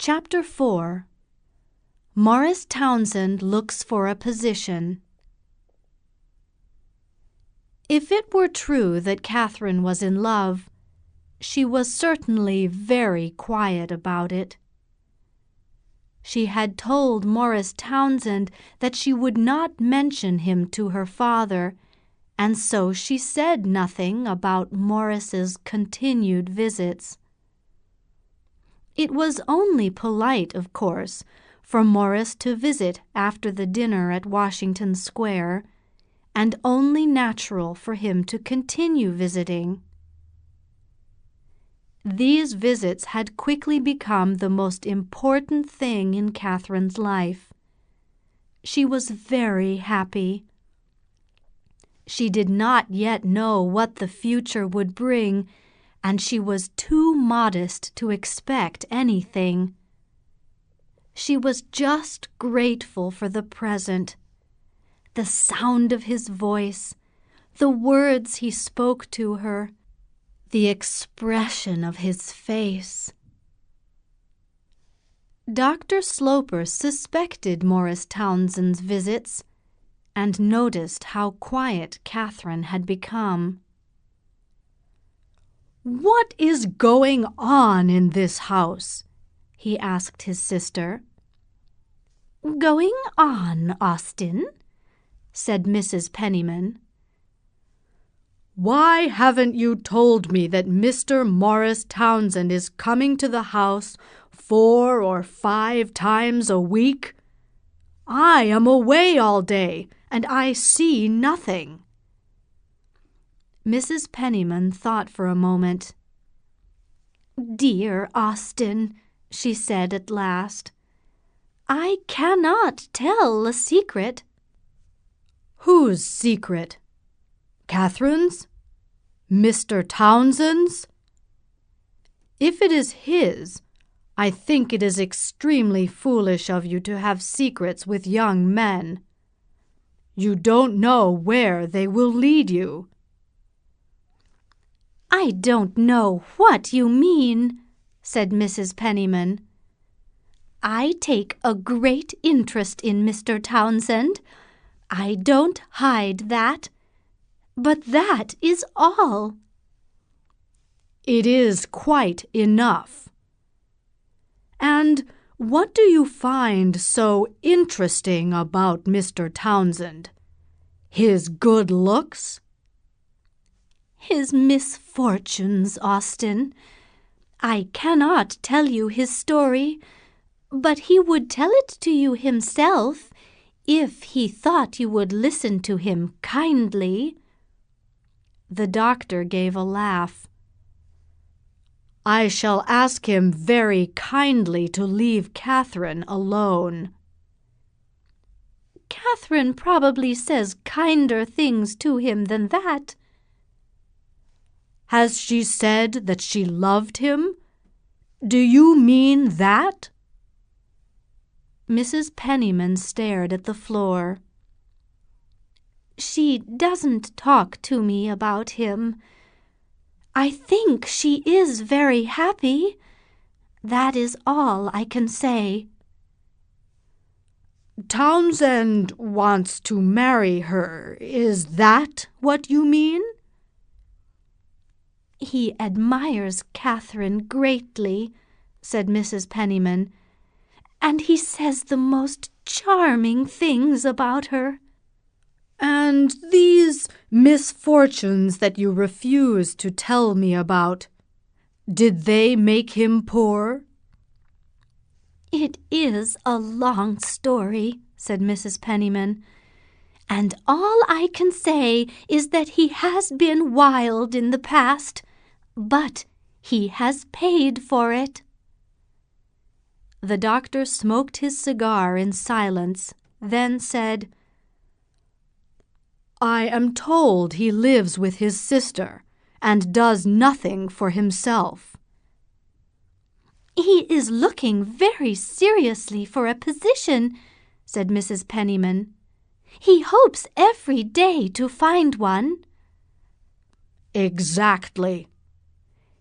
Chapter 4. Morris Townsend Looks for a Position. If it were true that Catherine was in love, she was certainly very quiet about it. She had told Morris Townsend that she would not mention him to her father, and so she said nothing about Morris's continued visits. It was only polite, of course, for Morris to visit after the dinner at Washington Square, and only natural for him to continue visiting. These visits had quickly become the most important thing in Catherine's life. She was very happy. She did not yet know what the future would bring, and she was too modest to expect anything. She was just grateful for the present. The sound of his voice, the words he spoke to her, the expression of his face. Dr. Sloper suspected Morris Townsend's visits and noticed how quiet Catherine had become. "What is going on in this house?" he asked his sister. "Going on, Austin?" said Mrs. Penniman. "Why haven't you told me that Mr. Morris Townsend is coming to the house 4 or 5 times a week? I am away all day, and I see nothing." Mrs. Penniman thought for a moment. "Dear Austin," she said at last, "I cannot tell a secret." "Whose secret? Catherine's? Mr. Townsend's? If it is his, I think it is extremely foolish of you to have secrets with young men. You don't know where they will lead you." "I don't know what you mean," said Mrs. Penniman. "I take a great interest in Mr. Townsend. I don't hide that. But that is all." "It is quite enough. And what do you find so interesting about Mr. Townsend? His good looks?" "His misfortunes, Austin. I cannot tell you his story, but he would tell it to you himself if he thought you would listen to him kindly." The doctor gave a laugh. "I shall ask him very kindly to leave Catherine alone." "Catherine probably says kinder things to him than that." "Has she said that she loved him? Do you mean that?" Mrs. Penniman stared at the floor. "She doesn't talk to me about him. I think she is very happy. That is all I can say." "Townsend wants to marry her. Is that what you mean?" "He admires Catherine greatly," said Mrs. Penniman, "and he says the most charming things about her." "And these misfortunes that you refuse to tell me about, did they make him poor?" "It is a long story," said Mrs. Penniman, "and all I can say is that he has been wild in the past, but he has paid for it." The doctor smoked his cigar in silence, then said, "I am told he lives with his sister and does nothing for himself." "He is looking very seriously for a position," said Mrs. Penniman. "He hopes every day to find one." "Exactly.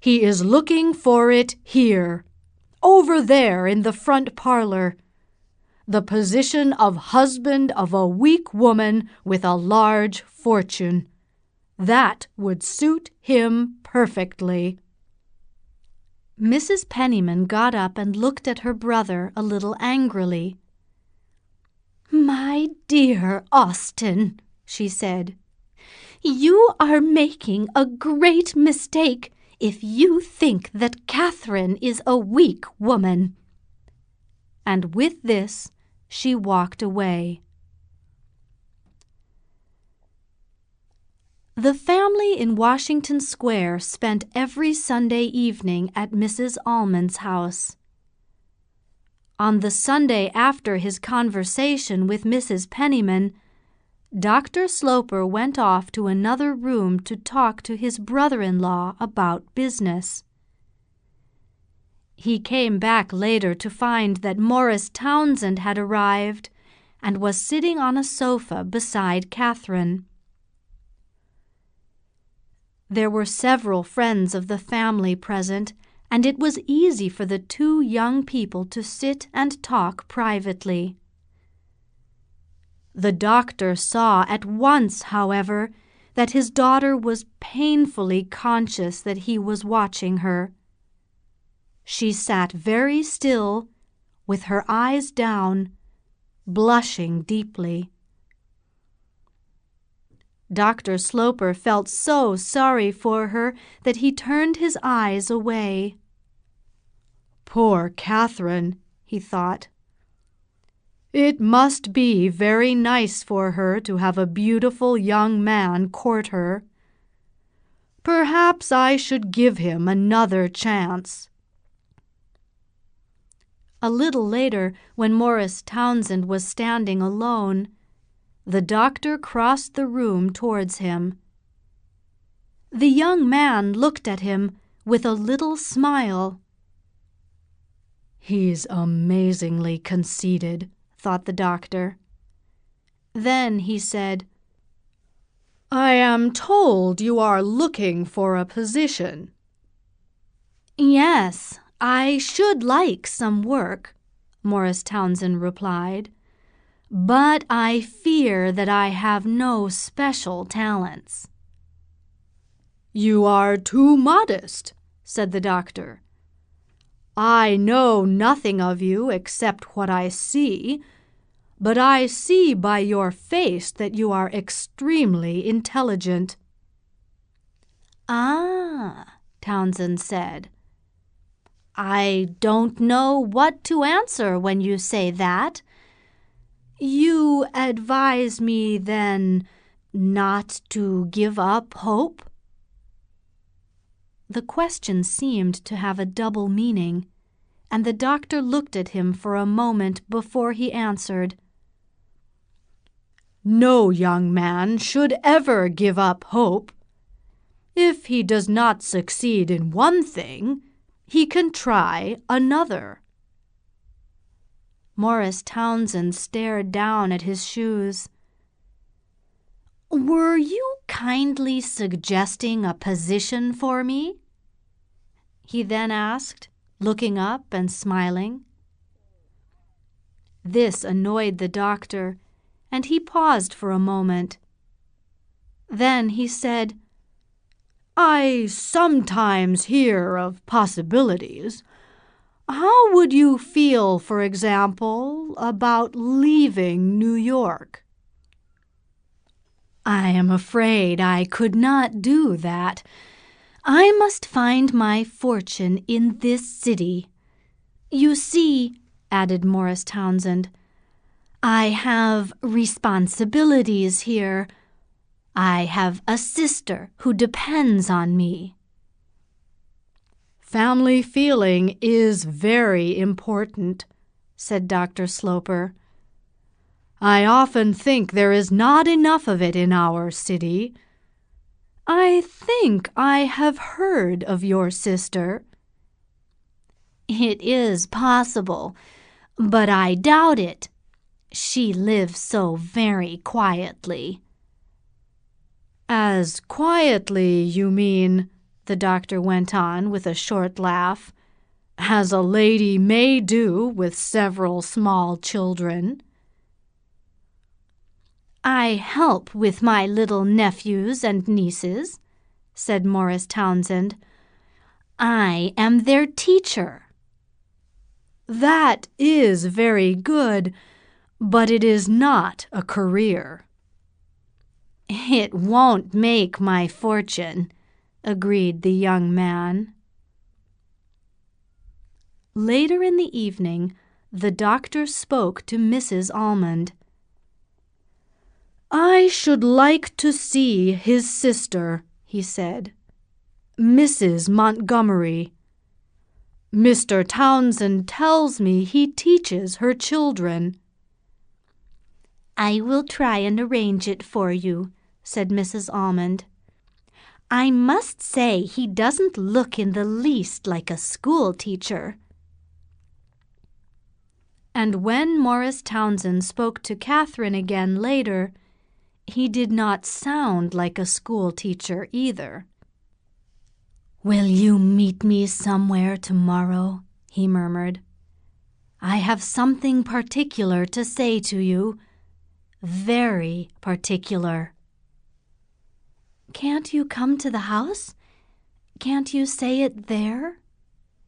He is looking for it here, over there in the front parlor. The position of husband of a weak woman with a large fortune. That would suit him perfectly." Mrs. Penniman got up and looked at her brother a little angrily. "My dear Austen," she said, "you are making a great mistake if you think that Catherine is a weak woman." And with this, she walked away. The family in Washington Square spent every Sunday evening at Mrs. Almond's house. On the Sunday after his conversation with Mrs. Penniman, Dr. Sloper went off to another room to talk to his brother-in-law about business. He came back later to find that Morris Townsend had arrived and was sitting on a sofa beside Catherine. There were several friends of the family present, and it was easy for the two young people to sit and talk privately. The doctor saw at once, however, that his daughter was painfully conscious that he was watching her. She sat very still, with her eyes down, blushing deeply. Dr. Sloper felt so sorry for her that he turned his eyes away. "Poor Catherine," he thought. "It must be very nice for her to have a beautiful young man court her. Perhaps I should give him another chance." A little later, when Morris Townsend was standing alone, the doctor crossed the room towards him. The young man looked at him with a little smile. "He's amazingly conceited," thought the doctor. Then he said, "I am told you are looking for a position." "Yes, I should like some work," Morris Townsend replied, "but I fear that I have no special talents." "You are too modest," said the doctor. "I know nothing of you except what I see, but I see by your face that you are extremely intelligent." "Ah," Townsend said, "I don't know what to answer when you say that. You advise me, then, not to give up hope?" The question seemed to have a double meaning, and the doctor looked at him for a moment before he answered. "No young man should ever give up hope. If he does not succeed in one thing, he can try another." Morris Townsend stared down at his shoes. "Were you kindly suggesting a position for me?" he then asked, looking up and smiling. This annoyed the doctor, and he paused for a moment. Then he said, "I sometimes hear of possibilities. How would you feel, for example, about leaving New York?" "I am afraid I could not do that. I must find my fortune in this city. You see," added Morris Townsend, "I have responsibilities here. I have a sister who depends on me." "Family feeling is very important," said Dr. Sloper. "I often think there is not enough of it in our city. I think I have heard of your sister." "It is possible, but I doubt it. She lives so very quietly." "As quietly, you mean," the doctor went on with a short laugh, as a lady may do with several small children. I help with my little nephews and nieces, said Morris Townsend. I am their teacher. That is very good, but it is not a career. It won't make my fortune, agreed the young man. Later in the evening, the doctor spoke to Mrs. Almond. I should like to see his sister, he said, Mrs. Montgomery. Mr. Townsend tells me he teaches her children. I will try and arrange it for you, said Mrs. Almond. I must say he doesn't look in the least like a school teacher. And when Morris Townsend spoke to Catherine again later, he did not sound like a school teacher either. Will you meet me somewhere tomorrow? He murmured. I have something particular to say to you. Very particular. Can't you come to the house? Can't you say it there?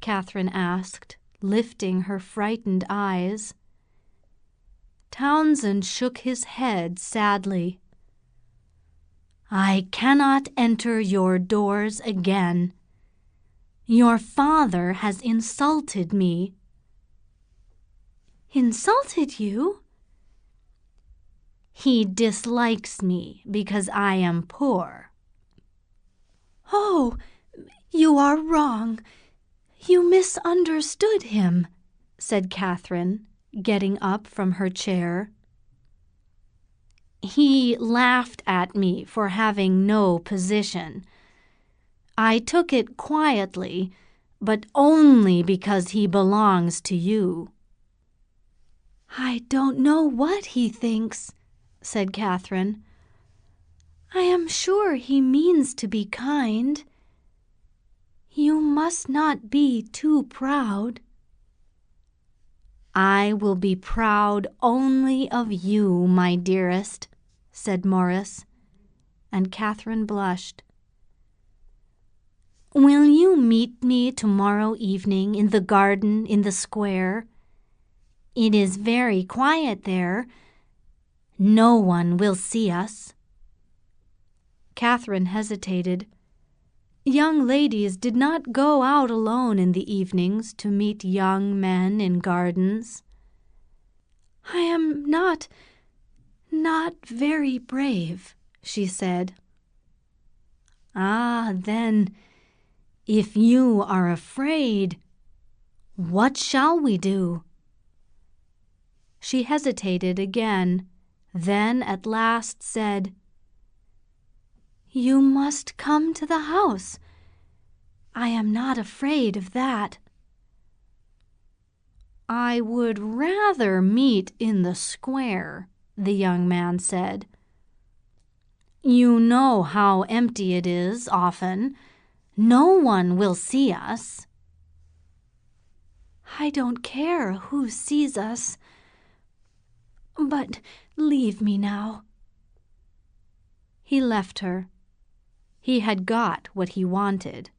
Catherine asked, lifting her frightened eyes. Townsend shook his head sadly. I cannot enter your doors again. Your father has insulted me. Insulted you? He dislikes me because I am poor. Oh, you are wrong. You misunderstood him, said Catherine, getting up from her chair. He laughed at me for having no position. I took it quietly, but only because he belongs to you. I don't know what he thinks, said Catherine. I am sure he means to be kind. You must not be too proud. I will be proud only of you, my dearest, said Morris, and Catherine blushed. Will you meet me tomorrow evening in the garden in the square? It is very quiet there. No one will see us. Catherine hesitated. Young ladies did not go out alone in the evenings to meet young men in gardens. I am not very brave, she said. Ah, then, if you are afraid, what shall we do? She hesitated again, then at last said, You must come to the house. I am not afraid of that. I would rather meet in the square, the young man said. You know how empty it is often. No one will see us. I don't care who sees us. But leave me now. He left her. He had got what he wanted.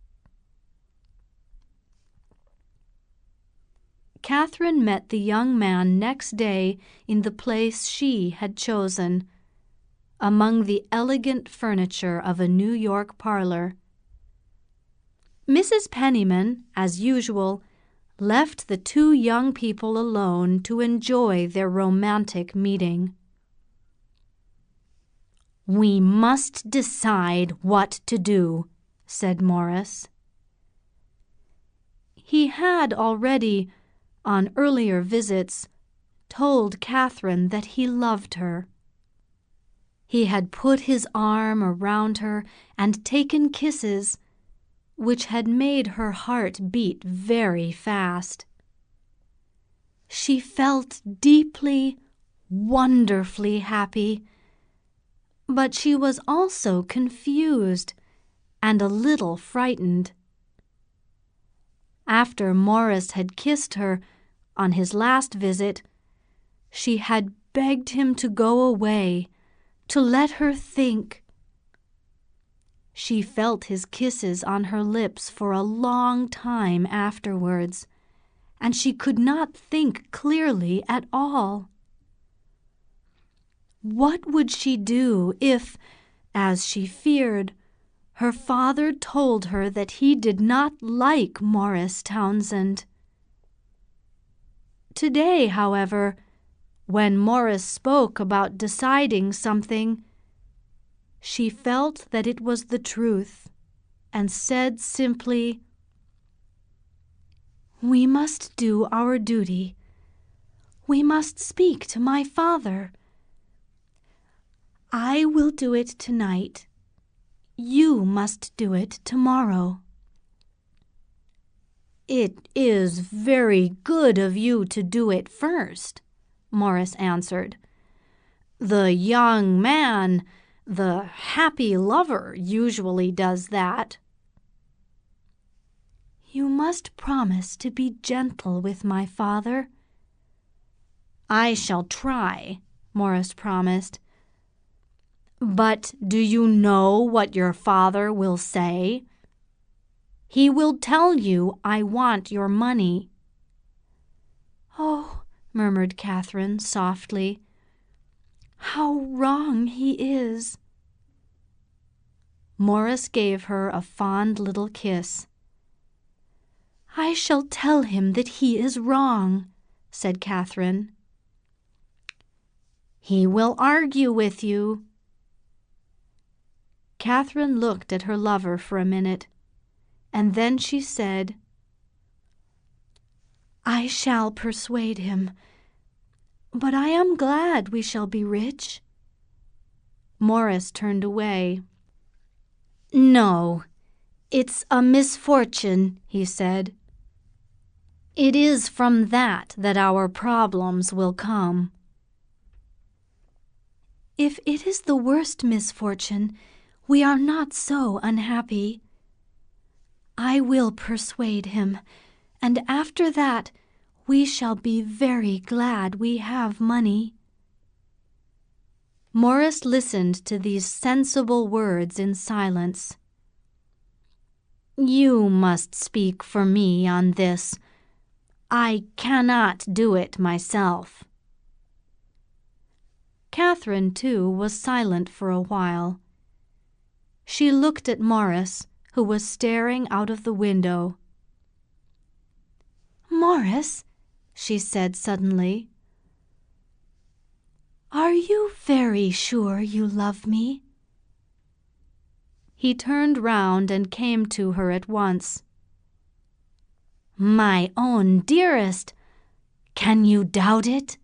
Catherine met the young man next day in the place she had chosen, among the elegant furniture of a New York parlor. Mrs. Penniman, as usual, left the two young people alone to enjoy their romantic meeting. We must decide what to do, said Morris. He had already, on earlier visits, told Catherine that he loved her. He had put his arm around her and taken kisses, which had made her heart beat very fast. She felt deeply, wonderfully happy, but she was also confused and a little frightened. After Morris had kissed her on his last visit, she had begged him to go away, to let her think. She felt his kisses on her lips for a long time afterwards, and she could not think clearly at all. What would she do if, as she feared, her father told her that he did not like Morris Townsend? Today, however, when Morris spoke about deciding something, she felt that it was the truth, and said simply, "We must do our duty. We must speak to my father. I will do it tonight. You must do it tomorrow." "It is very good of you to do it first," Morris answered. "The young man, the happy lover, usually does that." "You must promise to be gentle with my father." "I shall try," Morris promised. "But do you know what your father will say? He will tell you I want your money." "Oh," murmured Catherine softly, "how wrong he is." Morris gave her a fond little kiss. "I shall tell him that he is wrong," said Catherine. "He will argue with you." Catherine looked at her lover for a minute, and then she said, "I shall persuade him, but I am glad we shall be rich." Morris turned away. "No, it's a misfortune," he said. "It is from that our problems will come." "If it is the worst misfortune, we are not so unhappy. I will persuade him, and after that we shall be very glad we have money." Morris listened to these sensible words in silence. "You must speak for me on this. I cannot do it myself." Catherine, too, was silent for a while. She looked at Morris, who was staring out of the window. "Morris," she said suddenly, "are you very sure you love me?" He turned round and came to her at once. "My own dearest, can you doubt it?"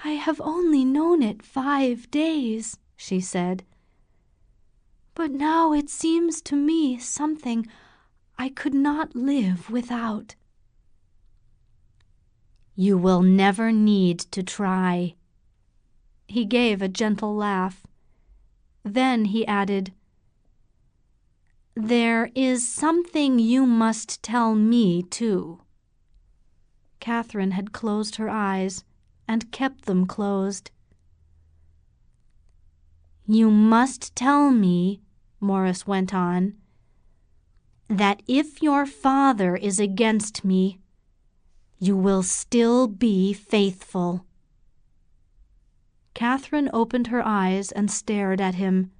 "I have only known it 5 days," she said. "But now it seems to me something I could not live without." "You will never need to try." He gave a gentle laugh. Then he added, "There is something you must tell me, too." Catherine had closed her eyes and kept them closed. "You must tell me," Morris went on, "that if your father is against me, you will still be faithful." Catherine opened her eyes and stared at him.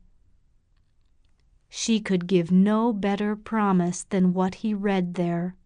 She could give no better promise than what he read there.